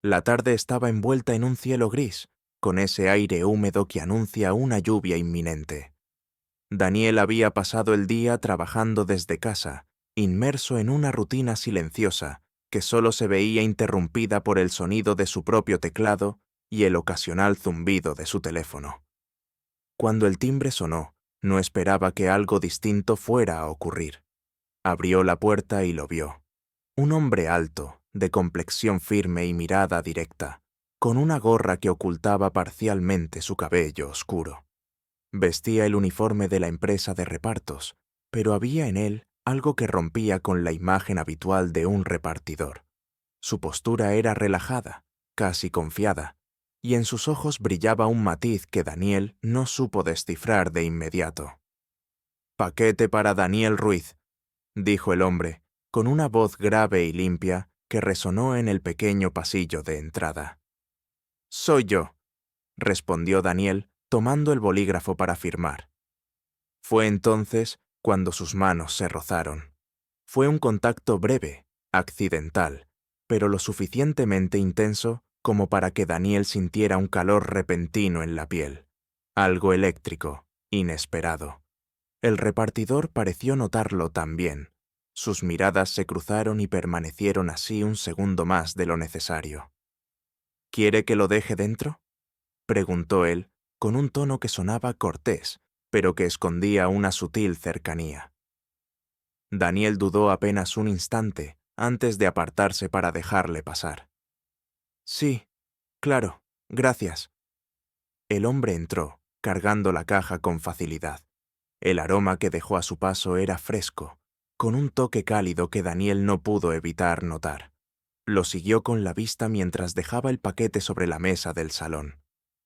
La tarde estaba envuelta en un cielo gris, con ese aire húmedo que anuncia una lluvia inminente. Daniel había pasado el día trabajando desde casa, inmerso en una rutina silenciosa que solo se veía interrumpida por el sonido de su propio teclado y el ocasional zumbido de su teléfono. Cuando el timbre sonó, no esperaba que algo distinto fuera a ocurrir. Abrió la puerta y lo vio. Un hombre alto, de complexión firme y mirada directa, con una gorra que ocultaba parcialmente su cabello oscuro. Vestía el uniforme de la empresa de repartos, pero había en él algo que rompía con la imagen habitual de un repartidor. Su postura era relajada, casi confiada, y en sus ojos brillaba un matiz que Daniel no supo descifrar de inmediato. «Paquete para Daniel Ruiz», dijo el hombre, con una voz grave y limpia que resonó en el pequeño pasillo de entrada. «Soy yo», respondió Daniel, tomando el bolígrafo para firmar. Fue entonces cuando sus manos se rozaron. Fue un contacto breve, accidental, pero lo suficientemente intenso como para que Daniel sintiera un calor repentino en la piel, algo eléctrico, inesperado. El repartidor pareció notarlo también. Sus miradas se cruzaron y permanecieron así un segundo más de lo necesario. «¿Quiere que lo deje dentro?», preguntó él, con un tono que sonaba cortés, pero que escondía una sutil cercanía. Daniel dudó apenas un instante antes de apartarse para dejarle pasar. «Sí, claro, gracias». El hombre entró, cargando la caja con facilidad. El aroma que dejó a su paso era fresco, con un toque cálido que Daniel no pudo evitar notar. Lo siguió con la vista mientras dejaba el paquete sobre la mesa del salón.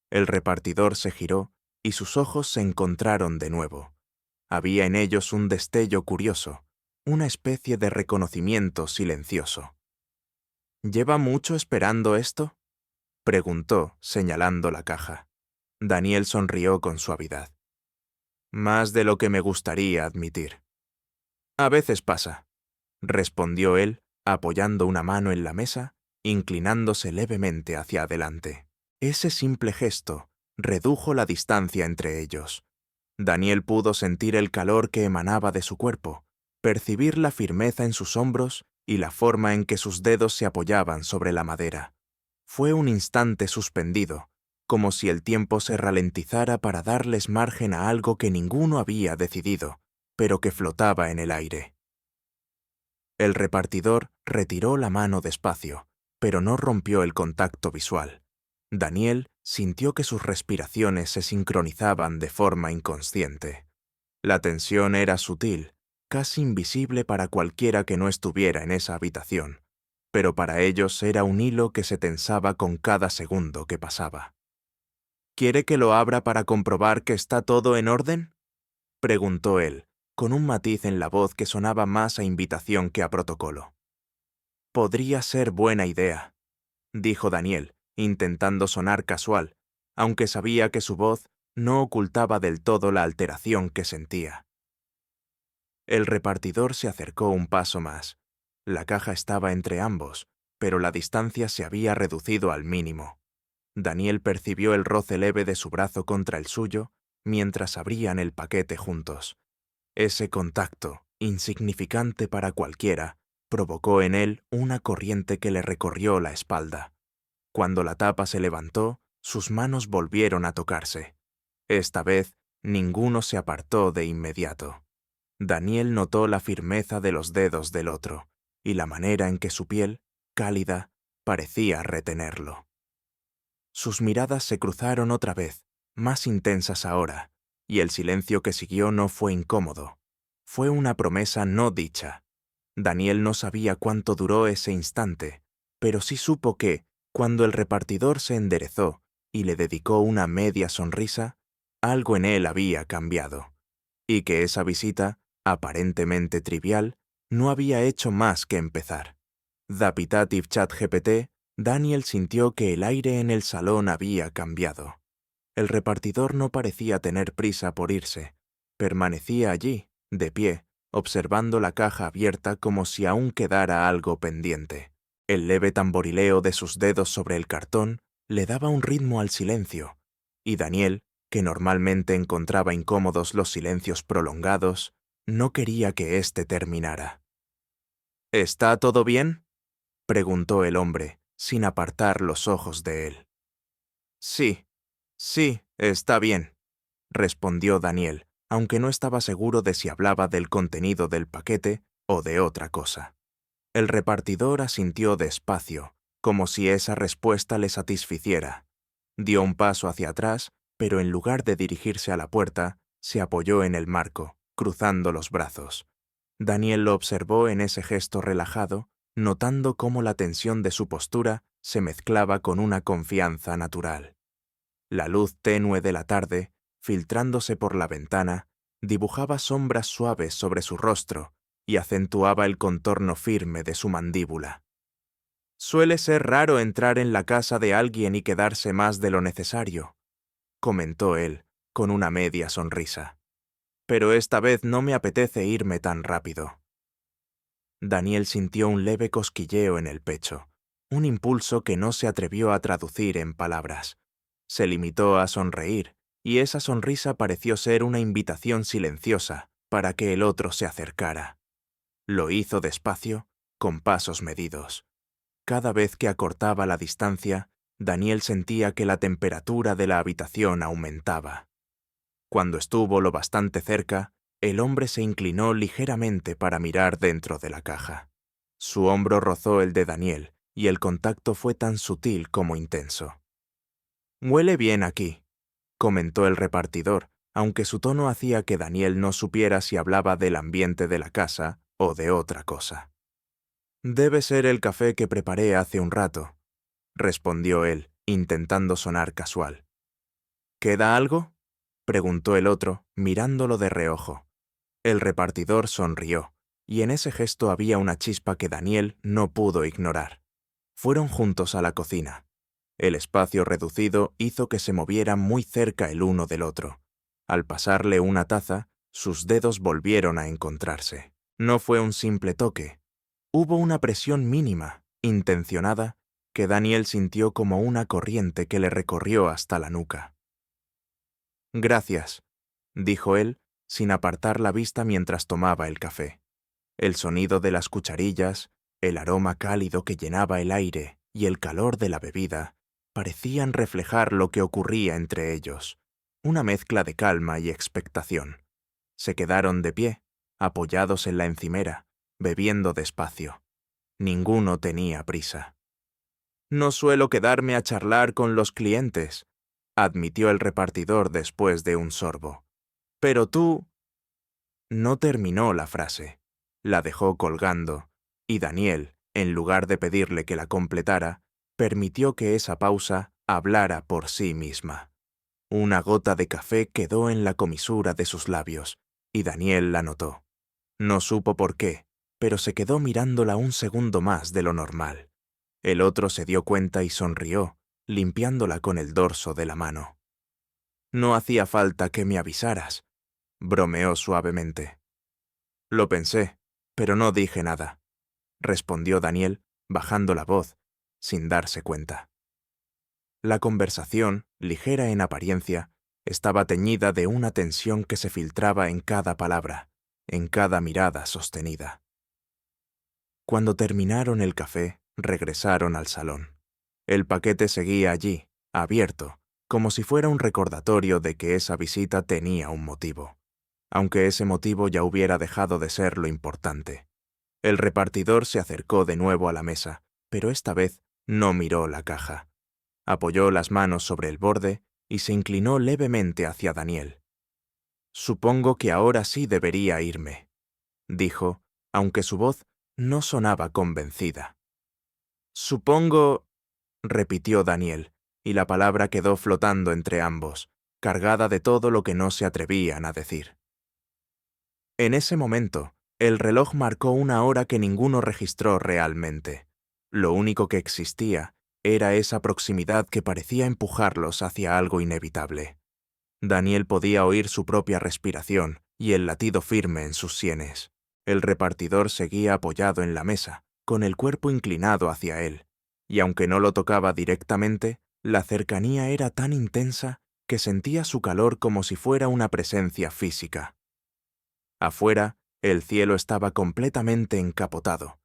El repartidor se giró y sus ojos se encontraron de nuevo. Había en ellos un destello curioso, una especie de reconocimiento silencioso. «¿Lleva mucho esperando esto?», preguntó, señalando la caja. Daniel sonrió con suavidad. «Más de lo que me gustaría admitir». «A veces pasa», respondió él, apoyando una mano en la mesa, inclinándose levemente hacia adelante. Ese simple gesto redujo la distancia entre ellos. Daniel pudo sentir el calor que emanaba de su cuerpo, percibir la firmeza en sus hombros y la forma en que sus dedos se apoyaban sobre la madera. Fue un instante suspendido, como si el tiempo se ralentizara para darles margen a algo que ninguno había decidido, pero que flotaba en el aire. El repartidor retiró la mano despacio, pero no rompió el contacto visual. Daniel sintió que sus respiraciones se sincronizaban de forma inconsciente. La tensión era sutil, casi invisible para cualquiera que no estuviera en esa habitación, pero para ellos era un hilo que se tensaba con cada segundo que pasaba. «¿Quiere que lo abra para comprobar que está todo en orden?», preguntó él, con un matiz en la voz que sonaba más a invitación que a protocolo. «Podría ser buena idea», dijo Daniel, intentando sonar casual, aunque sabía que su voz no ocultaba del todo la alteración que sentía. El repartidor se acercó un paso más. La caja estaba entre ambos, pero la distancia se había reducido al mínimo. Daniel percibió el roce leve de su brazo contra el suyo mientras abrían el paquete juntos. Ese contacto, insignificante para cualquiera, provocó en él una corriente que le recorrió la espalda. Cuando la tapa se levantó, sus manos volvieron a tocarse. Esta vez, ninguno se apartó de inmediato. Daniel notó la firmeza de los dedos del otro y la manera en que su piel, cálida, parecía retenerlo. Sus miradas se cruzaron otra vez, más intensas ahora, y el silencio que siguió no fue incómodo. Fue una promesa no dicha. Daniel no sabía cuánto duró ese instante, pero sí supo que, cuando el repartidor se enderezó y le dedicó una media sonrisa, algo en él había cambiado, y que esa visita, aparentemente trivial, no había hecho más que empezar. Dapitativ ChatGPT, Daniel sintió que el aire en el salón había cambiado. El repartidor no parecía tener prisa por irse. Permanecía allí, de pie, observando la caja abierta como si aún quedara algo pendiente. El leve tamborileo de sus dedos sobre el cartón le daba un ritmo al silencio, y Daniel, que normalmente encontraba incómodos los silencios prolongados, no quería que éste terminara. ¿Está todo bien?, preguntó el hombre, sin apartar los ojos de él. Sí, está bien, respondió Daniel, aunque no estaba seguro de si hablaba del contenido del paquete o de otra cosa. El repartidor asintió despacio, como si esa respuesta le satisficiera. Dio un paso hacia atrás, pero en lugar de dirigirse a la puerta, se apoyó en el marco, cruzando los brazos. Daniel lo observó en ese gesto relajado, notando cómo la tensión de su postura se mezclaba con una confianza natural. La luz tenue de la tarde, filtrándose por la ventana, dibujaba sombras suaves sobre su rostro y acentuaba el contorno firme de su mandíbula. «Suele ser raro entrar en la casa de alguien y quedarse más de lo necesario», comentó él, con una media sonrisa. «Pero esta vez no me apetece irme tan rápido». Daniel sintió un leve cosquilleo en el pecho, un impulso que no se atrevió a traducir en palabras. Se limitó a sonreír, y esa sonrisa pareció ser una invitación silenciosa para que el otro se acercara. Lo hizo despacio, con pasos medidos. Cada vez que acortaba la distancia, Daniel sentía que la temperatura de la habitación aumentaba. Cuando estuvo lo bastante cerca, el hombre se inclinó ligeramente para mirar dentro de la caja. Su hombro rozó el de Daniel, y el contacto fue tan sutil como intenso. «Huele bien aquí», comentó el repartidor, aunque su tono hacía que Daniel no supiera si hablaba del ambiente de la casa o de otra cosa. «Debe ser el café que preparé hace un rato», respondió él, intentando sonar casual. «¿Queda algo?», preguntó el otro, mirándolo de reojo. El repartidor sonrió, y en ese gesto había una chispa que Daniel no pudo ignorar. Fueron juntos a la cocina. El espacio reducido hizo que se movieran muy cerca el uno del otro. Al pasarle una taza, sus dedos volvieron a encontrarse. No fue un simple toque. Hubo una presión mínima, intencionada, que Daniel sintió como una corriente que le recorrió hasta la nuca. «Gracias», dijo él, sin apartar la vista mientras tomaba el café. El sonido de las cucharillas, el aroma cálido que llenaba el aire y el calor de la bebida parecían reflejar lo que ocurría entre ellos, una mezcla de calma y expectación. Se quedaron de pie, apoyados en la encimera, bebiendo despacio. Ninguno tenía prisa. «No suelo quedarme a charlar con los clientes», admitió el repartidor después de un sorbo. «Pero tú...» No terminó la frase. La dejó colgando, y Daniel, en lugar de pedirle que la completara, permitió que esa pausa hablara por sí misma. Una gota de café quedó en la comisura de sus labios, y Daniel la notó. No supo por qué, pero se quedó mirándola un segundo más de lo normal. El otro se dio cuenta y sonrió, limpiándola con el dorso de la mano. «No hacía falta que me avisaras», bromeó suavemente. «Lo pensé, pero no dije nada», respondió Daniel, bajando la voz, sin darse cuenta. La conversación, ligera en apariencia, estaba teñida de una tensión que se filtraba en cada palabra, en cada mirada sostenida. Cuando terminaron el café, regresaron al salón. El paquete seguía allí, abierto, como si fuera un recordatorio de que esa visita tenía un motivo, aunque ese motivo ya hubiera dejado de ser lo importante. El repartidor se acercó de nuevo a la mesa, pero esta vez no miró la caja. Apoyó las manos sobre el borde y se inclinó levemente hacia Daniel. «Supongo que ahora sí debería irme», dijo, aunque su voz no sonaba convencida. «Supongo», repitió Daniel, y la palabra quedó flotando entre ambos, cargada de todo lo que no se atrevían a decir. En ese momento, el reloj marcó una hora que ninguno registró realmente. Lo único que existía era esa proximidad que parecía empujarlos hacia algo inevitable. Daniel podía oír su propia respiración y el latido firme en sus sienes. El repartidor seguía apoyado en la mesa, con el cuerpo inclinado hacia él, y aunque no lo tocaba directamente, la cercanía era tan intensa que sentía su calor como si fuera una presencia física. Afuera, el cielo estaba completamente encapotado.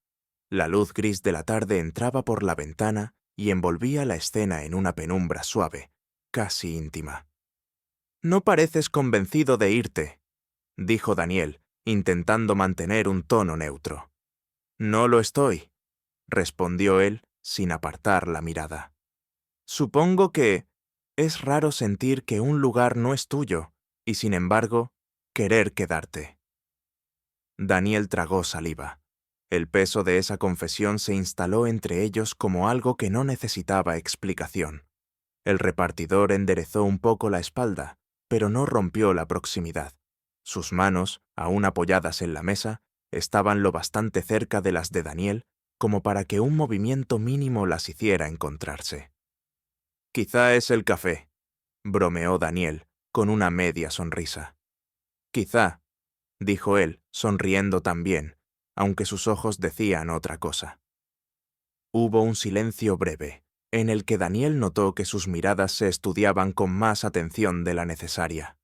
La luz gris de la tarde entraba por la ventana y envolvía la escena en una penumbra suave, casi íntima. «No pareces convencido de irte», dijo Daniel, intentando mantener un tono neutro. «No lo estoy», respondió él sin apartar la mirada. «Supongo que es raro sentir que un lugar no es tuyo y, sin embargo, querer quedarte». Daniel tragó saliva. El peso de esa confesión se instaló entre ellos como algo que no necesitaba explicación. El repartidor enderezó un poco la espalda, pero no rompió la proximidad. Sus manos, aún apoyadas en la mesa, estaban lo bastante cerca de las de Daniel como para que un movimiento mínimo las hiciera encontrarse. «Quizá es el café», bromeó Daniel, con una media sonrisa. «Quizá», dijo él, sonriendo también, aunque sus ojos decían otra cosa. Hubo un silencio breve, en el que Daniel notó que sus miradas se estudiaban con más atención de la necesaria.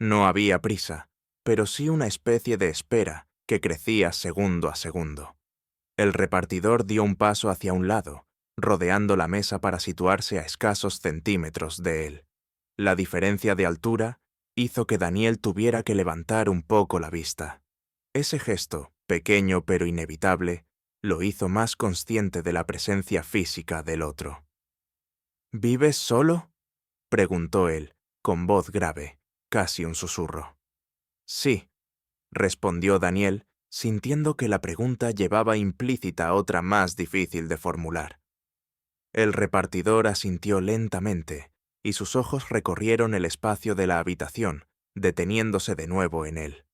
No había prisa, pero sí una especie de espera que crecía segundo a segundo. El repartidor dio un paso hacia un lado, rodeando la mesa para situarse a escasos centímetros de él. La diferencia de altura hizo que Daniel tuviera que levantar un poco la vista. Ese gesto, pequeño pero inevitable, lo hizo más consciente de la presencia física del otro. «¿Vives solo?», preguntó él, con voz grave, casi un susurro. «Sí», respondió Daniel, sintiendo que la pregunta llevaba implícita otra más difícil de formular. El repartidor asintió lentamente, y sus ojos recorrieron el espacio de la habitación, deteniéndose de nuevo en él.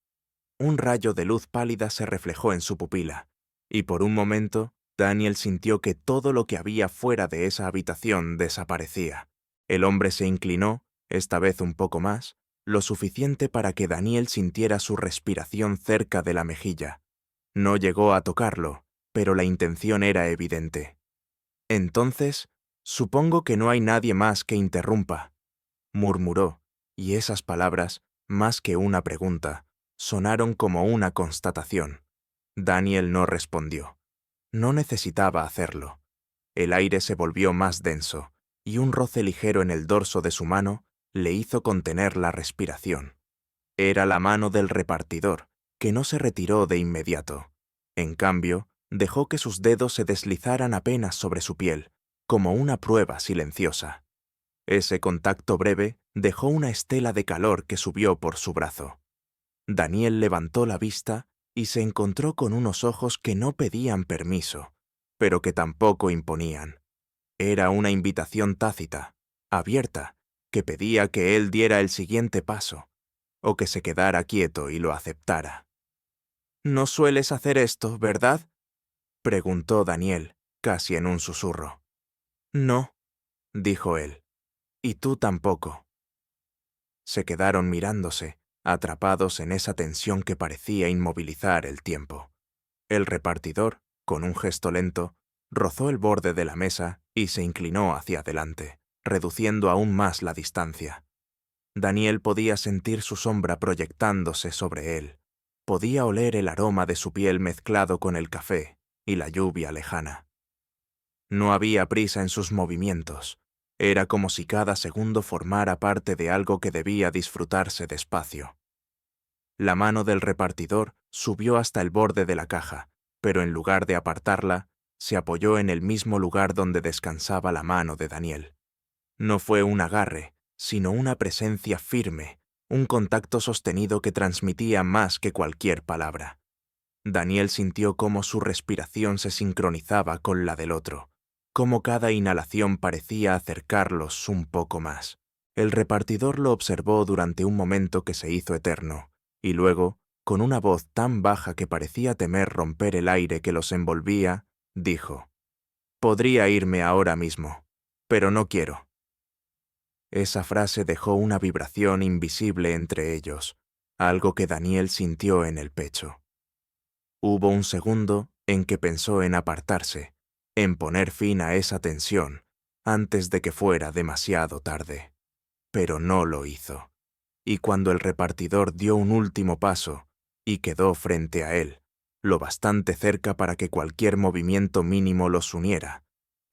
Un rayo de luz pálida se reflejó en su pupila, y por un momento Daniel sintió que todo lo que había fuera de esa habitación desaparecía. El hombre se inclinó, esta vez un poco más, lo suficiente para que Daniel sintiera su respiración cerca de la mejilla. No llegó a tocarlo, pero la intención era evidente. «Entonces, supongo que no hay nadie más que interrumpa», murmuró, y esas palabras, más que una pregunta, sonaron como una constatación. Daniel no respondió. No necesitaba hacerlo. El aire se volvió más denso, y un roce ligero en el dorso de su mano le hizo contener la respiración. Era la mano del repartidor, que no se retiró de inmediato. En cambio, dejó que sus dedos se deslizaran apenas sobre su piel, como una prueba silenciosa. Ese contacto breve dejó una estela de calor que subió por su brazo. Daniel levantó la vista y se encontró con unos ojos que no pedían permiso, pero que tampoco imponían. Era una invitación tácita, abierta, que pedía que él diera el siguiente paso, o que se quedara quieto y lo aceptara. «No sueles hacer esto, ¿verdad?», preguntó Daniel, casi en un susurro. «No», dijo él, «y tú tampoco». Se quedaron mirándose, atrapados en esa tensión que parecía inmovilizar el tiempo. El repartidor, con un gesto lento, rozó el borde de la mesa y se inclinó hacia adelante, reduciendo aún más la distancia. Daniel podía sentir su sombra proyectándose sobre él. Podía oler el aroma de su piel mezclado con el café y la lluvia lejana. No había prisa en sus movimientos. Era como si cada segundo formara parte de algo que debía disfrutarse despacio. La mano del repartidor subió hasta el borde de la caja, pero en lugar de apartarla, se apoyó en el mismo lugar donde descansaba la mano de Daniel. No fue un agarre, sino una presencia firme, un contacto sostenido que transmitía más que cualquier palabra. Daniel sintió cómo su respiración se sincronizaba con la del otro, cómo cada inhalación parecía acercarlos un poco más. El repartidor lo observó durante un momento que se hizo eterno, y luego, con una voz tan baja que parecía temer romper el aire que los envolvía, dijo: «Podría irme ahora mismo, pero no quiero». Esa frase dejó una vibración invisible entre ellos, algo que Daniel sintió en el pecho. Hubo un segundo en que pensó en apartarse, en poner fin a esa tensión, antes de que fuera demasiado tarde. Pero no lo hizo. Y cuando el repartidor dio un último paso y quedó frente a él, lo bastante cerca para que cualquier movimiento mínimo los uniera,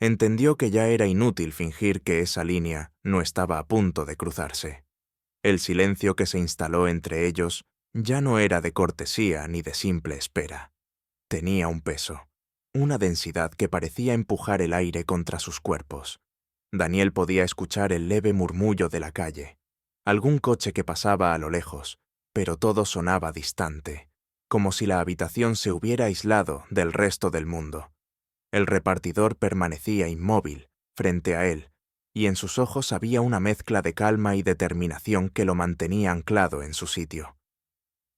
entendió que ya era inútil fingir que esa línea no estaba a punto de cruzarse. El silencio que se instaló entre ellos ya no era de cortesía ni de simple espera. Tenía un peso, una densidad que parecía empujar el aire contra sus cuerpos. Daniel podía escuchar el leve murmullo de la calle, algún coche que pasaba a lo lejos, pero todo sonaba distante, como si la habitación se hubiera aislado del resto del mundo. El repartidor permanecía inmóvil, frente a él, y en sus ojos había una mezcla de calma y determinación que lo mantenía anclado en su sitio.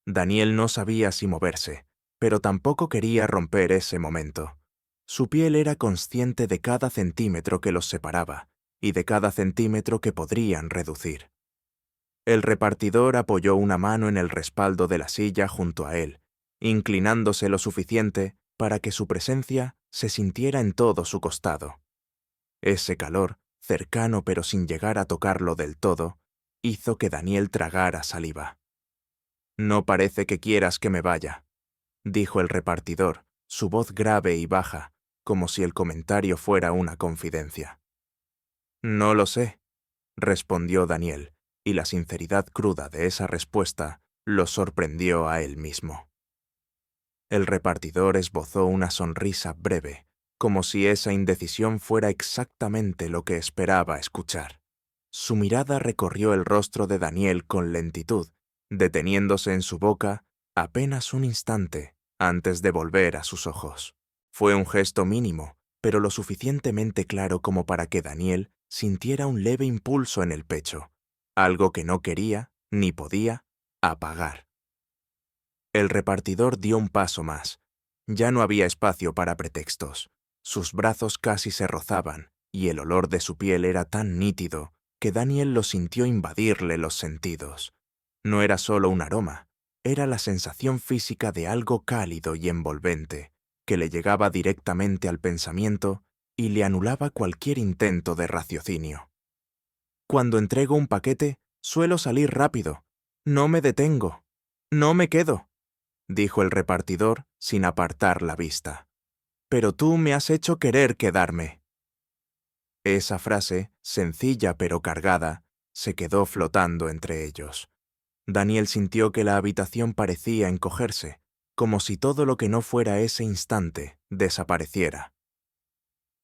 Daniel no sabía si moverse, pero tampoco quería romper ese momento. Su piel era consciente de cada centímetro que los separaba y de cada centímetro que podrían reducir. El repartidor apoyó una mano en el respaldo de la silla junto a él, inclinándose lo suficiente para que su presencia se sintiera en todo su costado. Ese calor, cercano pero sin llegar a tocarlo del todo, hizo que Daniel tragara saliva. «No parece que quieras que me vaya», dijo el repartidor, su voz grave y baja, como si el comentario fuera una confidencia. «No lo sé», respondió Daniel, y la sinceridad cruda de esa respuesta lo sorprendió a él mismo. El repartidor esbozó una sonrisa breve, como si esa indecisión fuera exactamente lo que esperaba escuchar. Su mirada recorrió el rostro de Daniel con lentitud, deteniéndose en su boca apenas un instante antes de volver a sus ojos. Fue un gesto mínimo, pero lo suficientemente claro como para que Daniel sintiera un leve impulso en el pecho, algo que no quería, ni podía, apagar. El repartidor dio un paso más. Ya no había espacio para pretextos. Sus brazos casi se rozaban, y el olor de su piel era tan nítido que Daniel lo sintió invadirle los sentidos. No era solo un aroma, era la sensación física de algo cálido y envolvente, que le llegaba directamente al pensamiento y le anulaba cualquier intento de raciocinio. Cuando entrego un paquete, suelo salir rápido. No me detengo. No me quedo, dijo el repartidor sin apartar la vista. Pero tú me has hecho querer quedarme. Esa frase, sencilla pero cargada, se quedó flotando entre ellos. Daniel sintió que la habitación parecía encogerse, como si todo lo que no fuera ese instante desapareciera.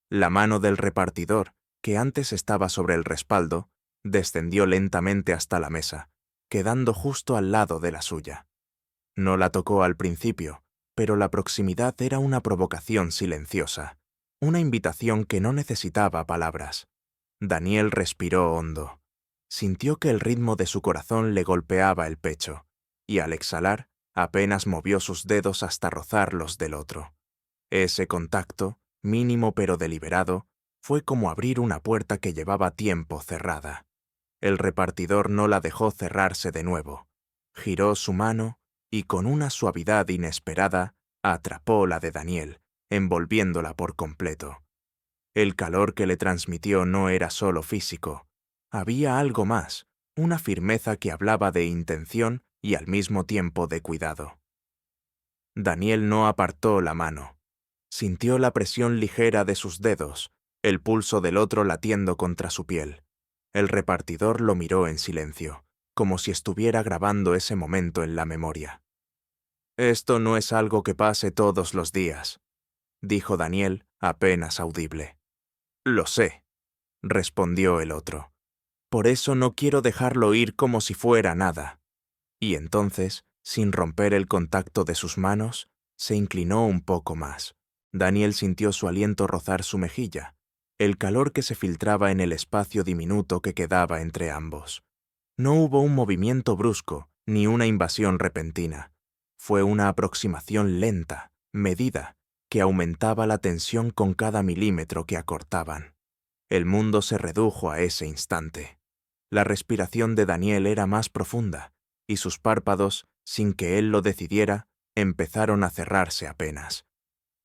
La mano del repartidor, que antes estaba sobre el respaldo, descendió lentamente hasta la mesa, quedando justo al lado de la suya. No la tocó al principio, pero la proximidad era una provocación silenciosa, una invitación que no necesitaba palabras. Daniel respiró hondo. Sintió que el ritmo de su corazón le golpeaba el pecho, y al exhalar, apenas movió sus dedos hasta rozar los del otro. Ese contacto, mínimo pero deliberado, fue como abrir una puerta que llevaba tiempo cerrada. El repartidor no la dejó cerrarse de nuevo. Giró su mano y con una suavidad inesperada atrapó la de Daniel, envolviéndola por completo. El calor que le transmitió no era solo físico. Había algo más, una firmeza que hablaba de intención y al mismo tiempo de cuidado. Daniel no apartó la mano. Sintió la presión ligera de sus dedos, el pulso del otro latiendo contra su piel. El repartidor lo miró en silencio, como si estuviera grabando ese momento en la memoria. «Esto no es algo que pase todos los días», dijo Daniel, apenas audible. «Lo sé», respondió el otro. «Por eso no quiero dejarlo ir como si fuera nada». Y entonces, sin romper el contacto de sus manos, se inclinó un poco más. Daniel sintió su aliento rozar su mejilla, el calor que se filtraba en el espacio diminuto que quedaba entre ambos. No hubo un movimiento brusco, ni una invasión repentina. Fue una aproximación lenta, medida, que aumentaba la tensión con cada milímetro que acortaban. El mundo se redujo a ese instante. La respiración de Daniel era más profunda, y sus párpados, sin que él lo decidiera, empezaron a cerrarse apenas.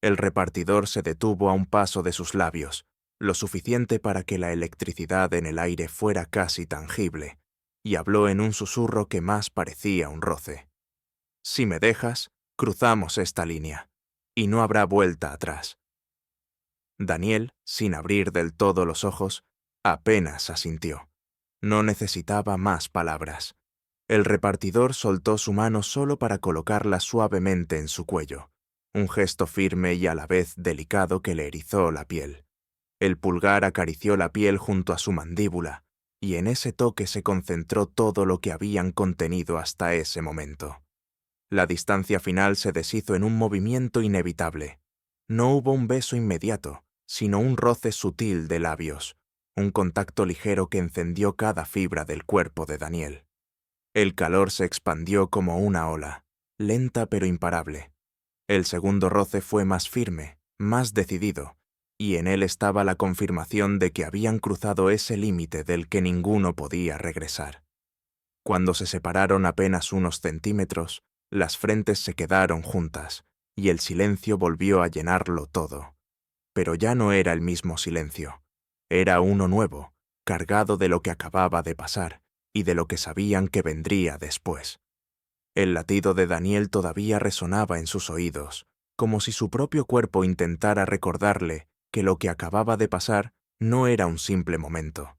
El repartidor se detuvo a un paso de sus labios, lo suficiente para que la electricidad en el aire fuera casi tangible, y habló en un susurro que más parecía un roce. «Si me dejas, cruzamos esta línea, y no habrá vuelta atrás». Daniel, sin abrir del todo los ojos, apenas asintió. No necesitaba más palabras. El repartidor soltó su mano solo para colocarla suavemente en su cuello, un gesto firme y a la vez delicado que le erizó la piel. El pulgar acarició la piel junto a su mandíbula, y en ese toque se concentró todo lo que habían contenido hasta ese momento. La distancia final se deshizo en un movimiento inevitable. No hubo un beso inmediato, sino un roce sutil de labios, un contacto ligero que encendió cada fibra del cuerpo de Daniel. El calor se expandió como una ola, lenta pero imparable. El segundo roce fue más firme, más decidido, y en él estaba la confirmación de que habían cruzado ese límite del que ninguno podía regresar. Cuando se separaron apenas unos centímetros, las frentes se quedaron juntas, y el silencio volvió a llenarlo todo. Pero ya no era el mismo silencio. Era uno nuevo, cargado de lo que acababa de pasar, y de lo que sabían que vendría después. El latido de Daniel todavía resonaba en sus oídos, como si su propio cuerpo intentara recordarle que lo que acababa de pasar no era un simple momento.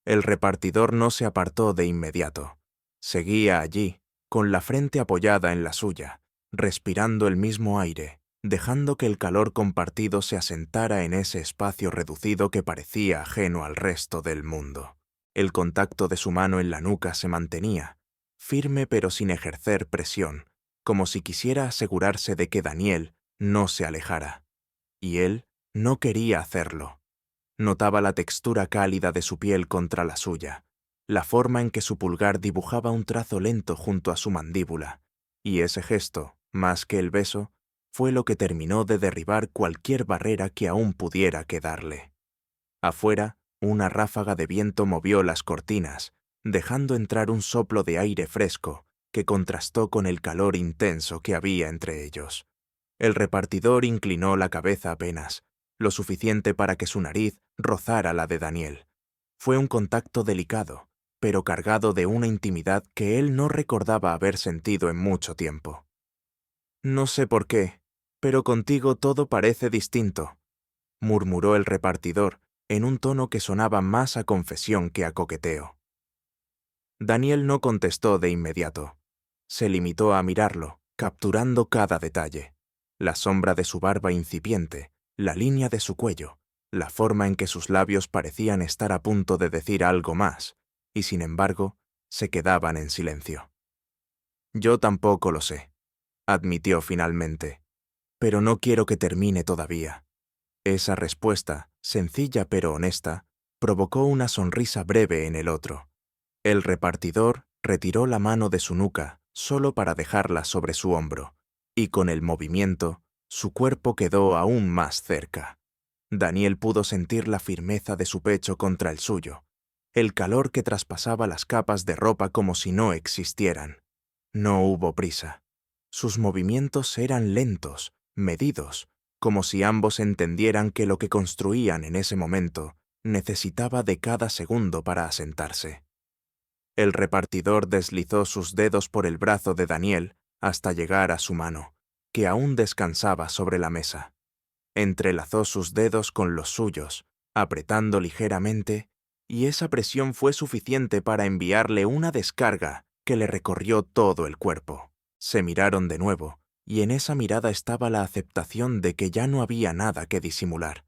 El repartidor no se apartó de inmediato. Seguía allí, con la frente apoyada en la suya, respirando el mismo aire, dejando que el calor compartido se asentara en ese espacio reducido que parecía ajeno al resto del mundo. El contacto de su mano en la nuca se mantenía, firme pero sin ejercer presión, como si quisiera asegurarse de que Daniel no se alejara. Y él no quería hacerlo. Notaba la textura cálida de su piel contra la suya, la forma en que su pulgar dibujaba un trazo lento junto a su mandíbula, y ese gesto, más que el beso, fue lo que terminó de derribar cualquier barrera que aún pudiera quedarle. Afuera, una ráfaga de viento movió las cortinas, dejando entrar un soplo de aire fresco que contrastó con el calor intenso que había entre ellos. El repartidor inclinó la cabeza apenas, lo suficiente para que su nariz rozara la de Daniel. Fue un contacto delicado, pero cargado de una intimidad que él no recordaba haber sentido en mucho tiempo. «No sé por qué, pero contigo todo parece distinto», murmuró el repartidor, en un tono que sonaba más a confesión que a coqueteo. Daniel no contestó de inmediato. Se limitó a mirarlo, capturando cada detalle. La sombra de su barba incipiente, la línea de su cuello, la forma en que sus labios parecían estar a punto de decir algo más, y sin embargo, se quedaban en silencio. «Yo tampoco lo sé», admitió finalmente, «pero no quiero que termine todavía». Esa respuesta, sencilla pero honesta, provocó una sonrisa breve en el otro. El repartidor retiró la mano de su nuca solo para dejarla sobre su hombro, y con el movimiento, su cuerpo quedó aún más cerca. Daniel pudo sentir la firmeza de su pecho contra el suyo, el calor que traspasaba las capas de ropa como si no existieran. No hubo prisa. Sus movimientos eran lentos, medidos, como si ambos entendieran que lo que construían en ese momento necesitaba de cada segundo para asentarse. El repartidor deslizó sus dedos por el brazo de Daniel hasta llegar a su mano, que aún descansaba sobre la mesa. Entrelazó sus dedos con los suyos, apretando ligeramente, y esa presión fue suficiente para enviarle una descarga que le recorrió todo el cuerpo. Se miraron de nuevo, y en esa mirada estaba la aceptación de que ya no había nada que disimular.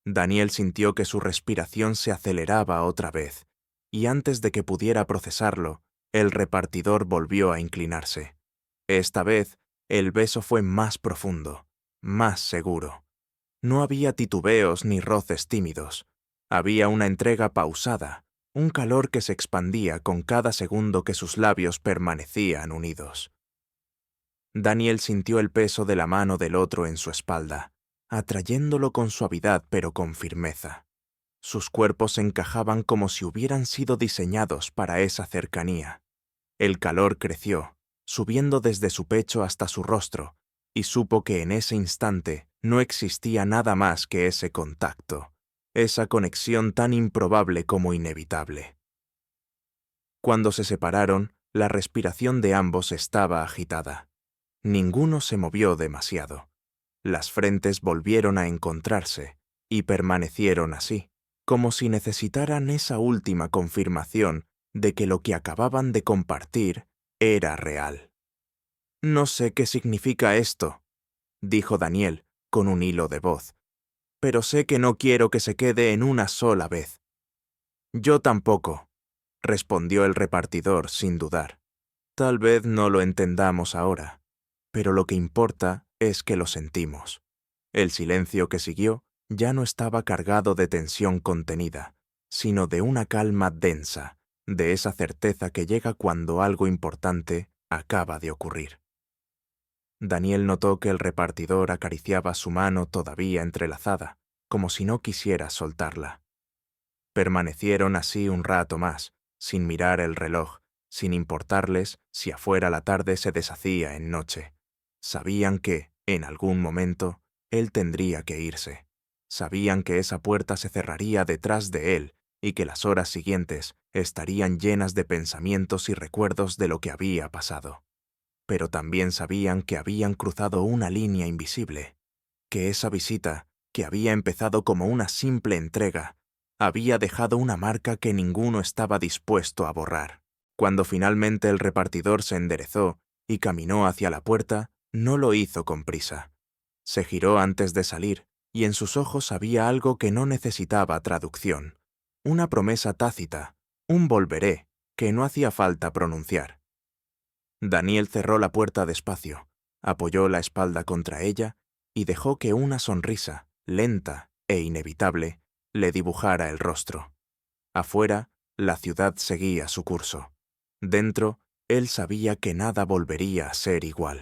Daniel sintió que su respiración se aceleraba otra vez, y antes de que pudiera procesarlo, el repartidor volvió a inclinarse. Esta vez, el beso fue más profundo, más seguro. No había titubeos ni roces tímidos. Había una entrega pausada, un calor que se expandía con cada segundo que sus labios permanecían unidos. Daniel sintió el peso de la mano del otro en su espalda, atrayéndolo con suavidad pero con firmeza. Sus cuerpos se encajaban como si hubieran sido diseñados para esa cercanía. El calor creció, subiendo desde su pecho hasta su rostro, y supo que en ese instante No existía nada más que ese contacto, esa conexión tan improbable como inevitable. Cuando se separaron, la respiración de ambos estaba agitada. Ninguno se movió demasiado. Las frentes volvieron a encontrarse, y permanecieron así, como si necesitaran esa última confirmación de que lo que acababan de compartir era real. «No sé qué significa esto», dijo Daniel, con un hilo de voz, «pero sé que no quiero que se quede en una sola vez». «Yo tampoco», respondió el repartidor sin dudar. «Tal vez no lo entendamos ahora, pero lo que importa es que lo sentimos». El silencio que siguió ya no estaba cargado de tensión contenida, sino de una calma densa, de esa certeza que llega cuando algo importante acaba de ocurrir. Daniel notó que el repartidor acariciaba su mano todavía entrelazada, como si no quisiera soltarla. Permanecieron así un rato más, sin mirar el reloj, sin importarles si afuera la tarde se deshacía en noche. Sabían que, en algún momento, él tendría que irse. Sabían que esa puerta se cerraría detrás de él y que las horas siguientes estarían llenas de pensamientos y recuerdos de lo que había pasado. Pero también sabían que habían cruzado una línea invisible, que esa visita, que había empezado como una simple entrega, había dejado una marca que ninguno estaba dispuesto a borrar. Cuando finalmente el repartidor se enderezó y caminó hacia la puerta, no lo hizo con prisa. Se giró antes de salir, y en sus ojos había algo que no necesitaba traducción. Una promesa tácita, un volveré, que no hacía falta pronunciar. Daniel cerró la puerta despacio, apoyó la espalda contra ella y dejó que una sonrisa, lenta e inevitable, le dibujara el rostro. Afuera, la ciudad seguía su curso. Dentro, él sabía que nada volvería a ser igual.